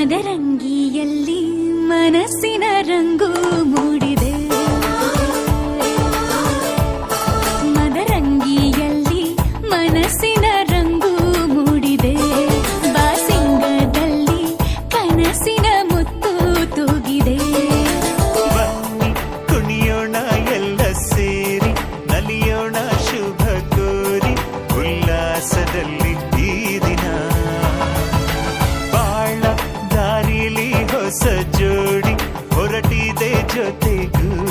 ಮದರಂಗಿಯಲ್ಲಿ ಮನಸ್ಸಿನ ರಂಗು ಮೂಡಿದೆ. ಮದರಂಗಿಯಲ್ಲಿ ಮನಸ್ಸಿನ ರಂಗು ಮೂಡಿದೆ. ಬಾಸಿಂಗದಲ್ಲಿ ಕನಸಿನ ಮುತ್ತು ತೂಗಿದೆ. ಬನ್ನಿ ಕುಣಿಯೋಣ ಎಲ್ಲ ಸೇರಿ, ನಲಿಯೋಣ ಶುಭ ಕೋರಿ, ಉಲ್ಲಾಸದಲ್ಲಿ ಈ ದಿನ ಬಾಳ ದಾರಿಲಿ ಹೊಸ ಜೋಡಿ ಹೊರಟಿದೆ ಜೊತೆಗೂ.